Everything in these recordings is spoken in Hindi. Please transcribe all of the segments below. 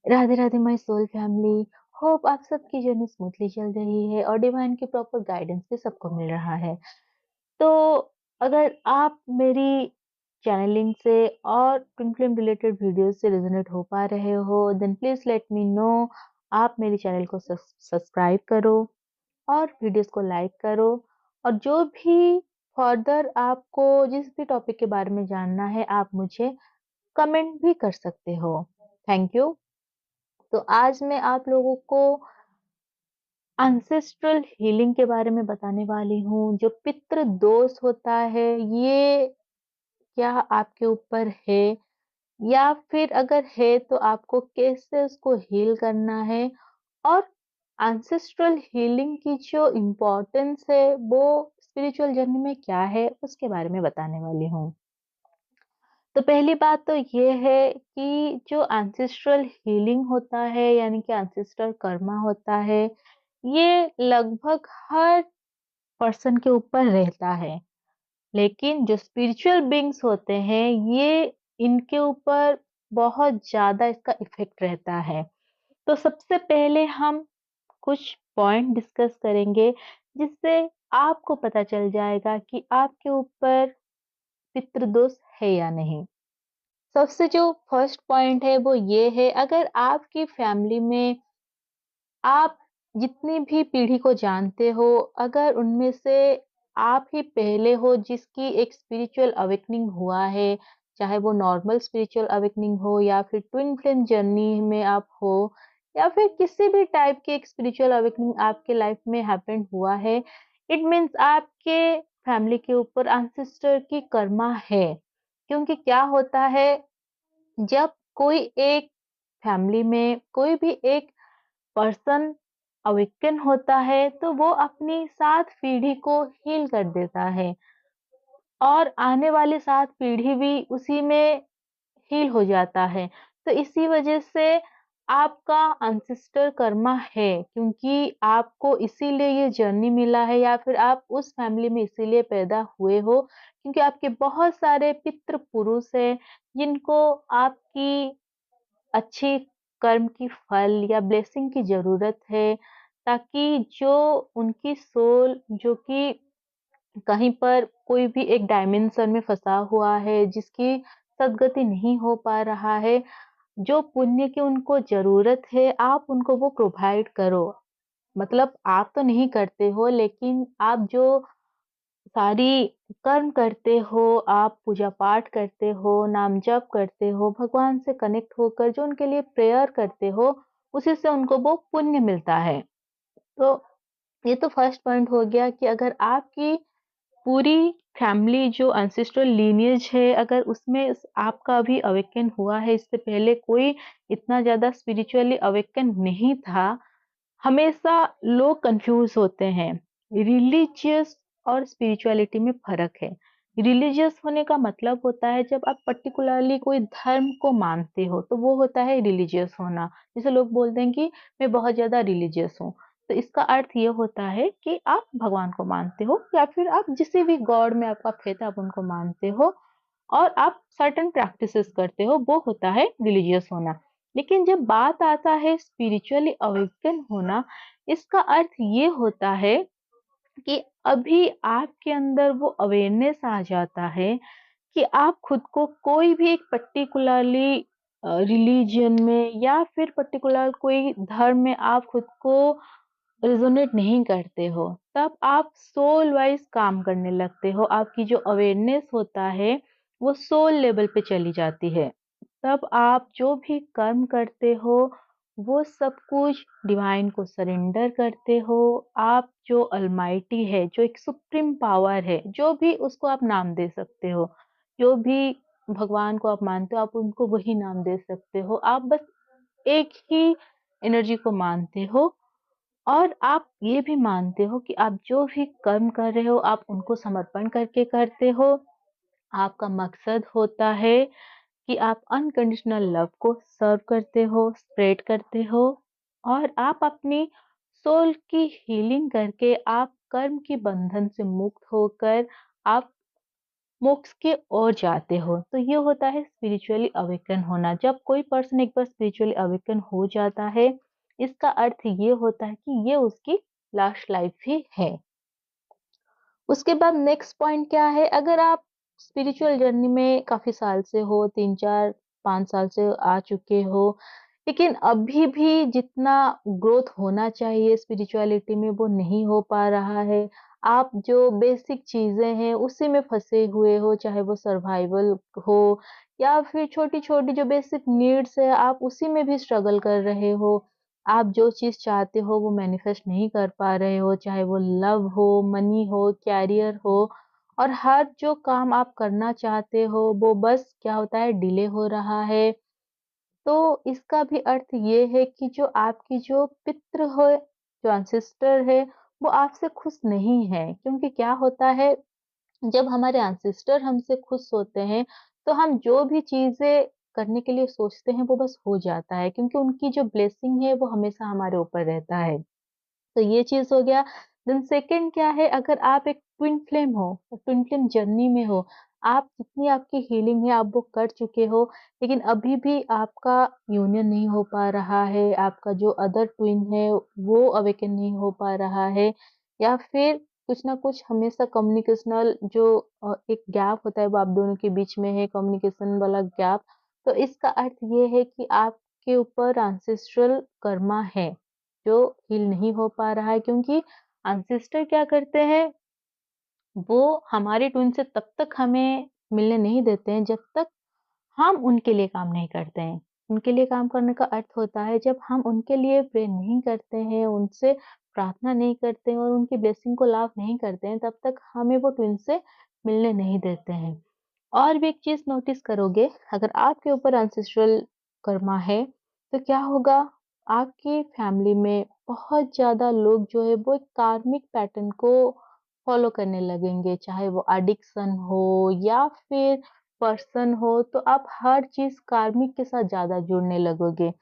Radhe Radhe my soul family. Hope आप सबकी जर्नी स्मूथली चल रही है और डिवाइन की प्रॉपर गाइडेंस भी सबको मिल रहा है। तो अगर आप मेरी चैनलिंग से और ट्विन फ्लेम रिलेटेड वीडियोस से रेजोनेट हो पा रहे हो, then please let me know. आप मेरे चैनल को सब्सक्राइब करो और वीडियोस को लाइक करो, और जो भी फर्दर आपको जिस भी टॉपिक के बारे में जानना है आप मुझे कमेंट भी कर सकते हो। Thank you. तो आज मैं आप लोगों को एंसेस्ट्रल हीलिंग के बारे में बताने वाली हूँ। जो पितृ दोष होता है, ये क्या आपके ऊपर है, या फिर अगर है तो आपको कैसे उसको हील करना है, और एंसेस्ट्रल हीलिंग की जो इम्पोर्टेंस है वो स्पिरिचुअल जर्नी में क्या है उसके बारे में बताने वाली हूँ। तो पहली बात तो ये है कि जो एंसेस्ट्रल हीलिंग होता है, यानी कि एंसेस्ट्रल कर्मा होता है, ये लगभग हर पर्सन के ऊपर रहता है। लेकिन जो स्पिरिचुअल बीइंग्स होते हैं, ये इनके ऊपर बहुत ज़्यादा इसका इफ़ेक्ट रहता है। तो सबसे पहले हम कुछ पॉइंट डिस्कस करेंगे, जिससे आपको पता चल जाएगा कि आपके ऊपर पितृदोष है या नहीं। सबसे जो फर्स्ट पॉइंट है वो ये है, अगर आपकी फैमिली में आप जितनी भी पीढ़ी को जानते हो, अगर उनमें से आप ही पहले हो जिसकी एक स्पिरिचुअल अवेकनिंग हुआ है, चाहे वो नॉर्मल स्पिरिचुअल अवेकनिंग हो या फिर ट्विन फ्लेम जर्नी में आप हो, या फिर किसी भी टाइप की एक स्पिरिचुअल अवेकनिंग आपके लाइफ में हैपन हुआ है, इट मीन्स आपके फैमिली के ऊपर एंसेस्टर की कर्मा है। क्योंकि क्या होता है, जब कोई एक फैमिली में कोई भी एक पर्सन अवेकन होता है, तो वो अपनी 7 पीढ़ी को हील कर देता है, और आने वाली 7 पीढ़ी भी उसी में हील हो जाता है। तो इसी वजह से आपका एंसेस्टर कर्मा है, क्योंकि आपको इसीलिए ये जर्नी मिला है, या फिर आप उस फैमिली में इसीलिए पैदा हुए हो, क्योंकि आपके बहुत सारे पितृ पुरुष हैं, जिनको आपकी अच्छी कर्म की फल या ब्लेसिंग की ज़रूरत है, ताकि जो उनकी सोल जो कि कहीं पर कोई भी एक डायमेंशन में फँसा हुआ है, जिसकी सद्गति नहीं हो पा रहा है, जो पुण्य की उनको ज़रूरत है, आप उनको वो प्रोवाइड करो। मतलब आप तो नहीं करते हो, लेकिन आप जो सारी कर्म करते हो, आप पूजा-पाठ करते हो, नाम जप करते हो, भगवान से कनेक्ट होकर जो उनके लिए प्रेयर करते हो, उसी से उनको वो पुण्य मिलता है। तो ये तो फर्स्ट पॉइंट हो गया कि अगर आपकी पूरी फैमिली जो एंसेस्ट्रल लीनिएज है, अगर उसमें आपका अभी अवेकन हुआ है, इससे पहले कोई इतना ज़्यादा स्पिरिचुअली अवेकन नहीं था। हमेशा लोग कंफ्यूज होते हैं। रिलीजियस और स्पिरिचुअलिटी में फ़र्क है। रिलीजियस होने का मतलब होता है जब आप पर्टिकुलरली कोई धर्म को मानते हो, तो वो होता है रिलीजियस होना। जैसे लोग बोलते हैं कि मैं बहुत ज़्यादा रिलीजियस हूँ, तो इसका अर्थ ये होता है कि आप भगवान को मानते हो, या फिर आप जिस भी गॉड में आपका फेथ है आप उनको मानते हो, और आप सर्टेन प्रैक्टिसेस करते हो, वो होता है रिलीजियस होना। लेकिन जब बात आता है स्पिरिचुअली अवेकन होना, इसका अर्थ ये होता है कि अभी आपके अंदर वो अवेयरनेस आ जाता है कि आप खुद को कोई भी एक पर्टिकुलरली रिलीजन में या फिर पर्टिकुलर कोई धर्म में आप खुद को रेजोनेट नहीं करते हो। तब आप सोल वाइज काम करने लगते हो। आपकी जो अवेयरनेस होता है वो सोल लेवल पे चली जाती है। तब आप जो भी कर्म करते हो, वो सब कुछ डिवाइन को सरेंडर करते हो। आप जो अलमाइटी है, जो एक सुप्रीम पावर है, जो भी उसको आप नाम दे सकते हो, जो भी भगवान को आप मानते हो, आप उनको वही नाम दे सकते हो। आप बस एक ही एनर्जी को मानते हो, और आप ये भी मानते हो कि आप जो भी कर्म कर रहे हो, आप उनको समर्पण करके करते हो। आपका मकसद होता है कि आप अनकंडीशनल लव को सर्व करते हो, स्प्रेड करते हो, और आप अपनी सोल की हीलिंग करके आप कर्म की बंधन से मुक्त होकर आप मोक्ष की ओर जाते हो। तो ये होता है स्पिरिचुअली अवेकन होना। जब कोई पर्सन एक बार स्पिरिचुअली अवेकन हो जाता है, इसका अर्थ ये होता है कि ये उसकी लास्ट लाइफ ही है। उसके बाद नेक्स्ट पॉइंट क्या है, अगर आप स्पिरिचुअल जर्नी में काफ़ी साल से हो, 3, 4, 5 साल से आ चुके हो, लेकिन अभी भी जितना ग्रोथ होना चाहिए स्पिरिचुअलिटी में वो नहीं हो पा रहा है। आप जो बेसिक चीज़ें हैं उसी में फँसे हुए हो, चाहे वो सर्वाइवल हो या फिर छोटी-छोटी जो बेसिक नीड्स है आप उसी में भी स्ट्रगल कर रहे हो। आप जो चीज़ चाहते हो वो मैनिफेस्ट नहीं कर पा रहे हो, चाहे वो लव हो, मनी हो, कैरियर हो और हर जो काम आप करना चाहते हो वो बस क्या होता है डिले हो रहा है। तो इसका भी अर्थ ये है कि जो आपकी जो पितृ है, जो एंसेस्टर है, वो आपसे खुश नहीं है। क्योंकि क्या होता है जब हमारे एंसेस्टर हमसे खुश होते हैं, तो हम जो भी चीज़ें करने के लिए सोचते हैं वो बस हो जाता है क्योंकि उनकी जो ब्लेसिंग है वो हमेशा हमारे ऊपर रहता है। तो ये चीज़ हो गया। देन सेकंड क्या है, अगर आप एक ट्विन फ्लेम हो, ट्विन फ्लेम जर्नी में हो, आप जितनी आपकी हीलिंग है आप वो कर चुके हो, लेकिन अभी भी आपका यूनियन नहीं हो पा रहा है, आपका जो अदर ट्विन है वो अवेकन नहीं हो पा रहा है या फिर कुछ ना कुछ हमेशा कम्युनिकेशनल जो एक गैप होता है वो आप दोनों के बीच में है, कम्युनिकेशन वाला गैप। तो इसका अर्थ ये है कि आपके ऊपर एंसेस्ट्रल कर्मा है। जो हील नहीं हो पा रहा है क्योंकि एंसेस्टर क्या करते हैं, वो हमारे ट्विन से तब तक हमें मिलने नहीं देते हैं जब तक हम उनके लिए काम नहीं करते हैं। उनके लिए काम करने का अर्थ होता है जब हम उनके लिए प्रे नहीं करते हैं, उनसे प्रार्थना नहीं करते हैं और उनकी ब्लेसिंग को लाभ नहीं करते हैं, तब तक हमें वो ट्विन से मिलने नहीं देते हैं। और भी एक चीज़ नोटिस करोगे, अगर आपके ऊपर एंसेस्ट्रल कर्मा है, तो क्या होगा, आपकी फैमिली में बहुत ज़्यादा लोग जो है वो एक कार्मिक पैटर्न को फॉलो करने लगेंगे, चाहे वो एडिक्शन हो या फिर पर्सन हो, तो आप हर चीज़ कार्मिक के साथ ज़्यादा जुड़ने लगोगे।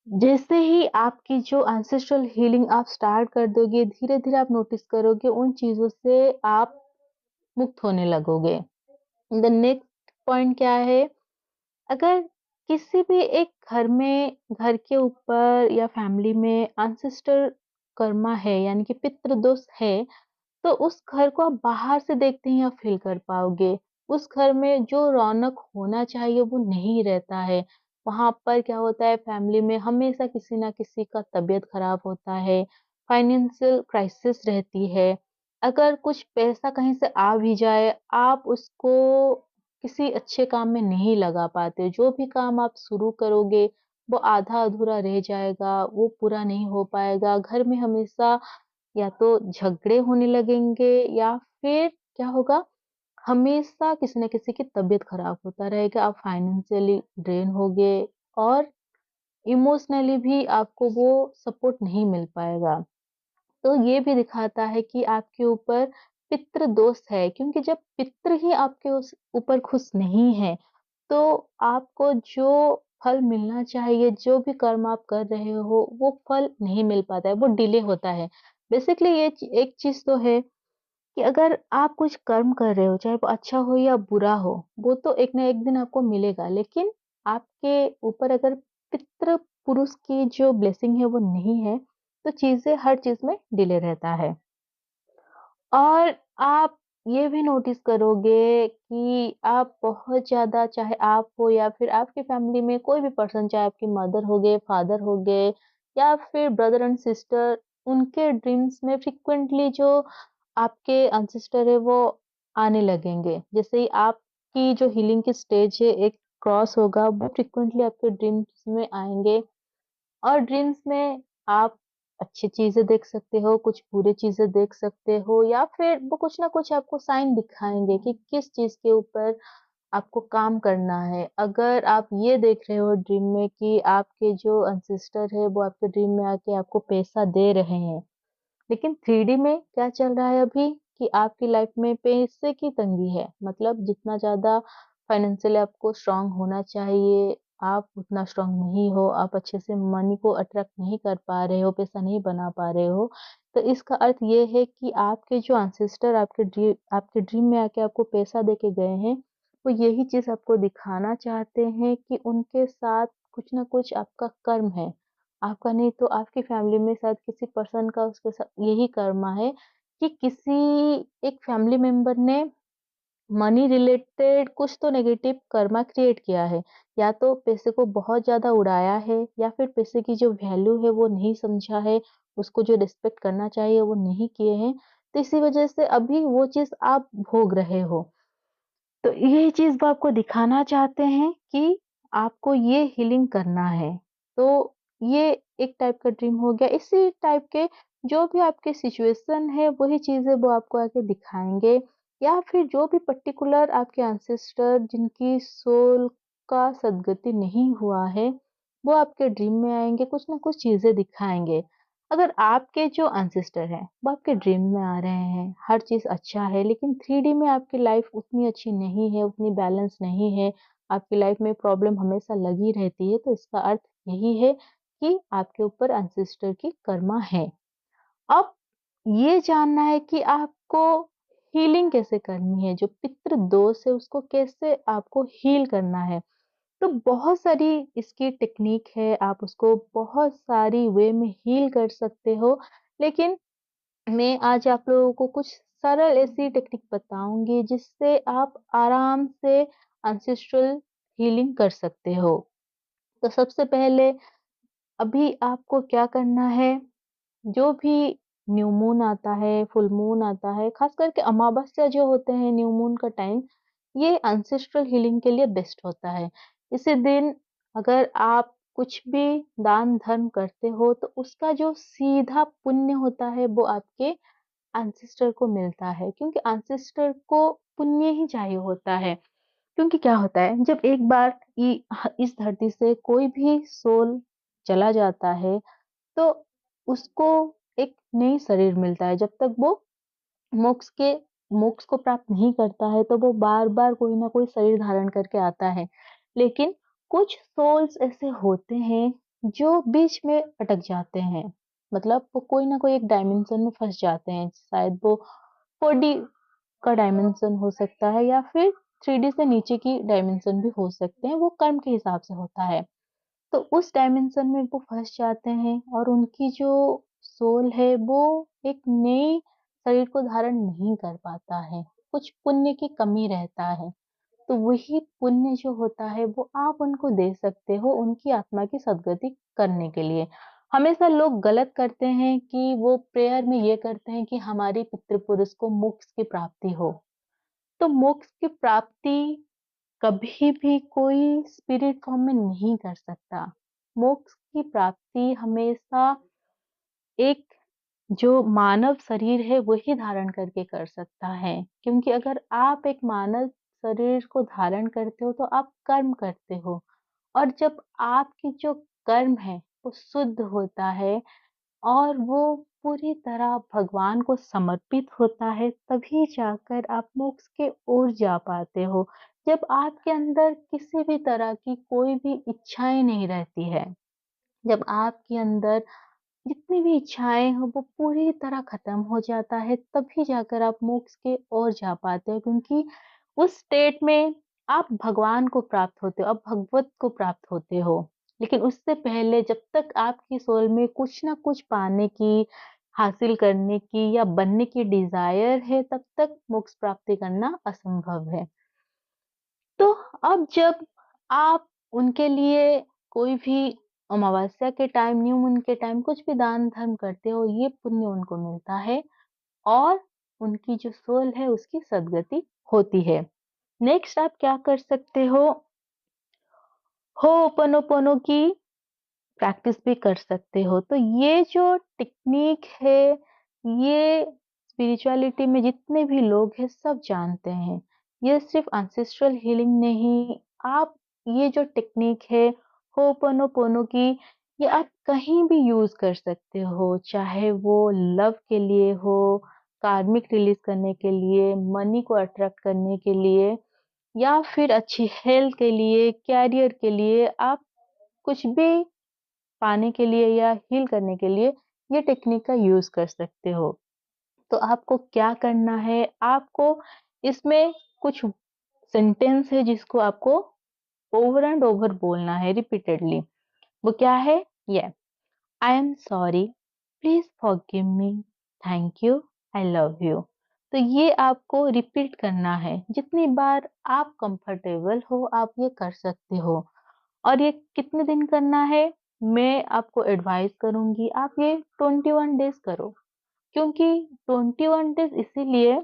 जैसे ही आपकी जो एंसेस्ट्रल हीलिंग आप स्टार्ट कर दोगे, धीरे-धीरे आप नोटिस करोगे उन चीज़ों से आप मुक्त होने लगोगे। द नेक्स्ट पॉइंट क्या है, अगर किसी भी एक घर के ऊपर या फैमिली में एंसेस्टर कर्मा है यानी कि पितृ दोष है, तो उस घर को आप बाहर से देखते ही आप फ़ील कर पाओगे। उस घर में जो रौनक होना चाहिए वो नहीं रहता है। वहाँ पर क्या होता है, फैमिली में हमेशा किसी न किसी का तबीयत खराब होता है, फाइनेंशियल क्राइसिस रहती है। अगर कुछ पैसा कहीं से आ भी जाए, आप उसको किसी अच्छे काम में नहीं लगा पाते। जो भी काम आप शुरू करोगे, वो आधा-अधूरा रह जाएगा, वो पूरा नहीं हो पाएगा। घर में हमेशा या तो झगड़े होने लगेंगे या फिर क्या होगा, हमेशा किसी न किसी की तबीयत खराब होता रहेगा, आप फाइनेंशियली ड्रेन होगे और इमोशनली भी आपको वो सपोर्ट नहीं मिल पाएगा। तो ये भी दिखाता है कि आपके ऊपर पितृ दोष है क्योंकि जब पितृ ही आपके उस ऊपर खुश नहीं है, तो आपको जो फल मिलना चाहिए, जो भी कर्म आप कर रहे हो, वो फल नहीं मिल पाता है, वो डिले होता है। बेसिकली ये एक चीज़ तो है कि अगर आप कुछ कर्म कर रहे हो, चाहे वो अच्छा हो या बुरा हो, वो तो एक ना एक दिन आपको मिलेगा। लेकिन आपके ऊपर अगर पितृ पुरुष की जो ब्लेसिंग है वो नहीं है, तो चीज़ें हर चीज़ में डिले रहता है। और आप ये भी नोटिस करोगे कि आप बहुत ज़्यादा, चाहे आप हो या फिर आपकी फैमिली में कोई भी पर्सन, चाहे आपकी मदर हो गए, फादर हो गए या फिर ब्रदर एंड सिस्टर, उनके ड्रीम्स में फ्रीक्वेंटली जो आपके एंसेस्टर है वो आने लगेंगे। जैसे ही आपकी जो हीलिंग की स्टेज है एक क्रॉस होगा, वो फ्रीक्वेंटली आपके ड्रीम्स में आएँगे और ड्रीम्स में आप अच्छी चीज़ें देख सकते हो, कुछ बुरी चीज़ें देख सकते हो या फिर वो कुछ ना कुछ आपको साइन दिखाएँगे कि किस चीज़ के ऊपर आपको काम करना है। अगर आप ये देख रहे हो ड्रीम में कि आपके जो एंसेस्टर है वो आपके ड्रीम में आके आपको पैसा दे रहे हैं, लेकिन 3D में क्या चल रहा है अभी कि आपकी लाइफ में पैसे की तंगी है। मतलब जितना ज़्यादा फाइनेंशियली आपको स्ट्रॉन्ग होना चाहिए, आप उतना स्ट्रांग नहीं हो, आप अच्छे से मनी को अट्रैक्ट नहीं कर पा रहे हो, पैसा नहीं बना पा रहे हो, तो इसका अर्थ ये है कि आपके जो एंसेस्टर आपके ड्रीम में आके आपको पैसा देके गए हैं, वो यही चीज़ आपको दिखाना चाहते हैं कि उनके साथ कुछ ना कुछ आपका कर्म है। आपका नहीं तो आपकी फैमिली में शायद किसी पर्सन का उसके साथ यही कर्मा है कि किसी एक फैमिली मेंबर ने मनी रिलेटेड कुछ तो नेगेटिव कर्मा क्रिएट किया है। या तो पैसे को बहुत ज़्यादा उड़ाया है या फिर पैसे की जो वैल्यू है वो नहीं समझा है, उसको जो रिस्पेक्ट करना चाहिए वो नहीं किए हैं। तो इसी वज़ह से अभी वो चीज़ आप भोग रहे हो। तो ये चीज़ वो आपको दिखाना चाहते हैं कि आपको ये हीलिंग करना है। तो ये एक टाइप का ड्रीम हो गया। इसी टाइप के जो भी आपके सिचुएशन है वही चीज़ें वो आपको आके दिखाएँगे या फिर जो भी पर्टिकुलर आपके एंसेस्टर जिनकी सोल का सद्गति नहीं हुआ है, वो आपके ड्रीम में आएँगे, कुछ ना कुछ चीज़ें दिखाएँगे। अगर आपके जो एंसेस्टर हैं, वो आपके ड्रीम में आ रहे हैं, हर चीज़ अच्छा है, लेकिन 3D में आपकी लाइफ़ उतनी अच्छी नहीं है, उतनी बैलेंस नहीं है, आपकी लाइफ़ में प्रॉब्लम हमेशा लगी रहती है, तो इसका अर्थ यही है कि आपके ऊपर एंसेस्टर की कर्मा है। अब ये जानना है कि आपको हीलिंग कैसे करनी है, जो पितृ दोष है उसको कैसे आपको हील करना है। तो बहुत सारी इसकी टेक्निक है, आप उसको बहुत सारी वे में हील कर सकते हो। लेकिन मैं आज आप लोगों को कुछ सरल ऐसी टेक्निक बताऊँगी जिससे आप आराम से एंसेस्ट्रल हीलिंग कर सकते हो। तो सबसे पहले अभी आपको क्या करना है, जो भी न्यू मून आता है, फुल मून आता है, खास करके अमावस्या जो होते हैं न्यू मून का टाइम, ये एंसेस्ट्रल हीलिंग के लिए बेस्ट होता है। इसी दिन अगर आप कुछ भी दान धर्म करते हो तो उसका जो सीधा पुण्य होता है वो आपके एंसेस्टर को मिलता है, क्योंकि एंसेस्टर को पुण्य ही चाहिए होता है। क्योंकि क्या होता है जब एक बार इस धरती से कोई भी सोल चला जाता है तो उसको एक नई शरीर मिलता है। जब तक वो मोक्ष के मोक्ष को प्राप्त नहीं करता है तो वो बार-बार कोई ना कोई शरीर धारण करके आता है। लेकिन कुछ सोल्स ऐसे होते हैं जो बीच में अटक जाते हैं। मतलब वो कोई ना कोई एक डायमेंशन में फँस जाते हैं। शायद वो 4D का डायमेंशन हो सकता है या फिर 3D से नीचे की डायमेंशन भी हो सकते हैं, वो कर्म के हिसाब से होता है। तो उस डायमेंशन में वो फँस जाते हैं और उनकी जो सोल है वो एक नई शरीर को धारण नहीं कर पाता है, कुछ पुण्य की कमी रहता है। तो वही पुण्य जो होता है वो आप उनको दे सकते हो उनकी आत्मा की सद्गति करने के लिए। हमेशा लोग गलत करते हैं कि वो प्रेयर में ये करते हैं कि हमारी पितृपुरुष को मोक्ष की प्राप्ति हो। तो मोक्ष की प्राप्ति कभी भी कोई स्पिरिट फॉर्म में नहीं कर सकता। मोक्ष की प्राप्ति हमेशा एक जो मानव शरीर है वही धारण करके कर सकता है। क्योंकि अगर आप एक मानव शरीर को धारण करते हो तो आप कर्म करते हो और जब आपकी जो कर्म है वो शुद्ध होता है और वो पूरी तरह भगवान को समर्पित होता है तभी जाकर आप मोक्ष के ओर जा पाते हो। जब आपके अंदर किसी भी तरह की कोई भी इच्छाएँ नहीं रहती है, जब आपके अंदर जितनी भी इच्छाएँ हो वो पूरी तरह खत्म हो जाता है, तभी जाकर आप मोक्ष की ओर जा पाते हो, क्योंकि उस स्टेट में आप भगवान को प्राप्त होते हो, आप भगवत को प्राप्त होते हो। लेकिन उससे पहले जब तक आपकी सोल में कुछ ना कुछ पाने की, हासिल करने की या बनने की डिज़ायर है, तब तक मोक्ष प्राप्ति करना असंभव है। तो अब जब आप उनके लिए कोई भी अमावस्या के टाइम, न्यू मून के टाइम कुछ भी दान धर्म करते हो, ये पुण्य उनको मिलता है और उनकी जो सोल है उसकी सद्गति होती है। नेक्स्ट आप क्या कर सकते हो, हो'ओपोनोपोनो की प्रैक्टिस भी कर सकते हो। तो ये जो टेक्नीक है, ये स्पिरिचुअलिटी में जितने भी लोग हैं सब जानते हैं। ये सिर्फ़ एंसेस्ट्रल हीलिंग नहीं, आप ये जो टेक्नीक है हो'ओपोनोपोनो की, ये आप कहीं भी यूज़ कर सकते हो। चाहे वो लव के लिए हो, कार्मिक रिलीज़ करने के लिए, मनी को अट्रैक्ट करने के लिए या फिर अच्छी हेल्थ के लिए, करियर के लिए, आप कुछ भी पाने के लिए या हील करने के लिए ये टेक्निक का यूज़ कर सकते हो। तो आपको क्या करना है, आपको इसमें कुछ सेंटेंस है जिसको आपको ओवर एंड ओवर बोलना है रिपीटेडली। वो क्या है? ये I am sorry, please forgive me, thank you, I love you. तो ये आपको रिपीट करना है। जितनी बार आप कंफर्टेबल हो आप ये कर सकते हो। और ये कितने दिन करना है? मैं आपको एडवाइस करूंगी आप ये 21 डेज करो। क्योंकि 21 डेज इसीलिए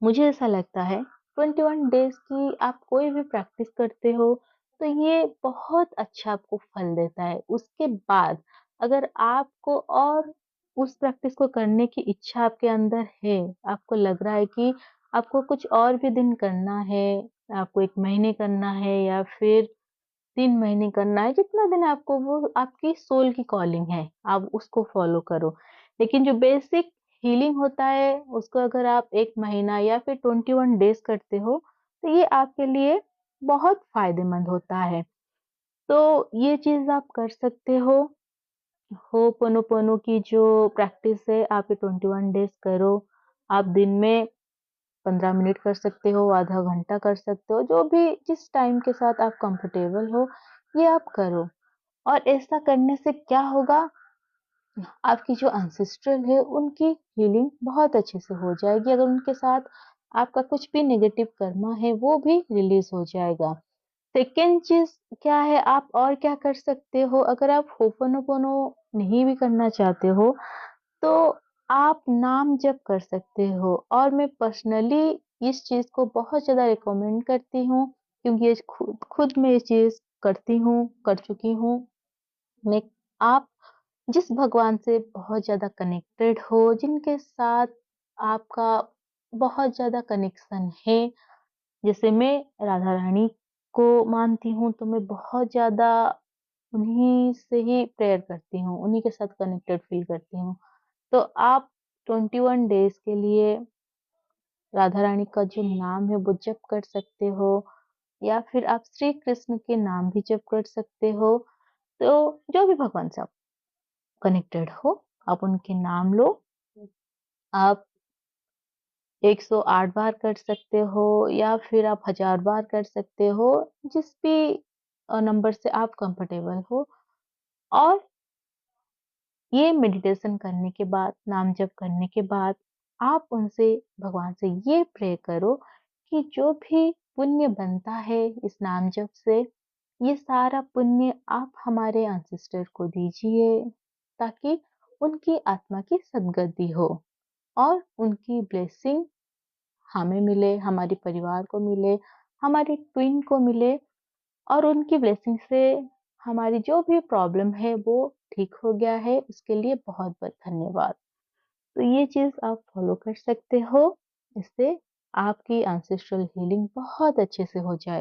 मुझे ऐसा लगता है 21 डेज की आप कोई भी प्रैक्टिस करते हो तो ये बहुत अच्छा आपको फल देता है। उसके बाद अगर आपको और उस प्रैक्टिस को करने की इच्छा आपके अंदर है, आपको लग रहा है कि आपको कुछ और भी दिन करना है, आपको 1 महीने करना है या फिर 3 महीने करना है, जितना दिन आपको वो आपकी सोल की कॉलिंग है, आप उसको फ़ॉलो करो। लेकिन जो बेसिक हीलिंग होता है, उसको अगर आप 1 महीना या फिर 21 डेज़ करते हो, तो ये आपके लिए बहुत फ़ायदेमंद होता है। तो ये चीज़ आप कर सकते हो। होपोनोपोनो की जो प्रैक्टिस है, आप ये 21 डेज़ करो। आप दिन में 15 मिनट कर सकते हो, आधा घंटा कर सकते हो, जो भी जिस टाइम के साथ आप कंफर्टेबल हो, ये आप करो। और ऐसा करने से क्या होगा, आपकी जो एंसेस्ट्रल है, उनकी हीलिंग बहुत अच्छे से हो जाएगी। अगर उनके साथ आपका कुछ भी नेगेटिव कर्मा है, वो भी रिलीज़ हो जाएगा। सेकंड चीज़ क्या है, आप और क्या कर सकते हो, अगर आप होपोनोपोनो नहीं भी करना चाहते हो, तो आप नाम जप कर सकते हो। और मैं पर्सनली इस चीज़ को बहुत ज़्यादा रिकमेंड करती हूँ, क्योंकि ये खुद खुद मैं ये चीज़ करती हूँ, कर चुकी हूँ। मैं आप जिस भगवान से बहुत ज़्यादा कनेक्टेड हो, जिनके साथ आपका बहुत ज़्यादा कनेक्शन है, जैसे मैं राधा रानी को मानती हूँ, तो मैं बहुत ज़्यादा उन्हीं से ही प्रेयर करती हूँ, उन्हीं के साथ कनेक्टेड फ़ील करती हूँ। तो आप 21 डेज़ के लिए राधा रानी का जो नाम है वो जप कर सकते हो, या फिर आप श्री कृष्ण के नाम भी जप कर सकते हो। तो जो भी भगवान से आप कनेक्टेड हो, आप उनके नाम लो। आप 108 बार कर सकते हो या फिर आप 1000 बार कर सकते हो, जिस भी नंबर से आप कंफर्टेबल हो। और ये मेडिटेशन करने के बाद, नाम जप करने के बाद, आप उनसे भगवान से ये प्रे करो कि जो भी पुण्य बनता है इस नाम जप से, ये सारा पुण्य आप हमारे एंसेस्टर को दीजिए, ताकि उनकी आत्मा की सद्गति हो और उनकी ब्लेसिंग हमें मिले, हमारे परिवार को मिले, हमारे ट्विन को मिले। और उनकी ब्लेसिंग से हमारी जो भी प्रॉब्लम है वो ठीक हो गया है, उसके लिए बहुत-बहुत धन्यवाद। तो ये चीज़ आप फ़ॉलो कर सकते हो, इससे आपकी एंसेस्ट्रल हीलिंग बहुत अच्छे से हो जाएगी।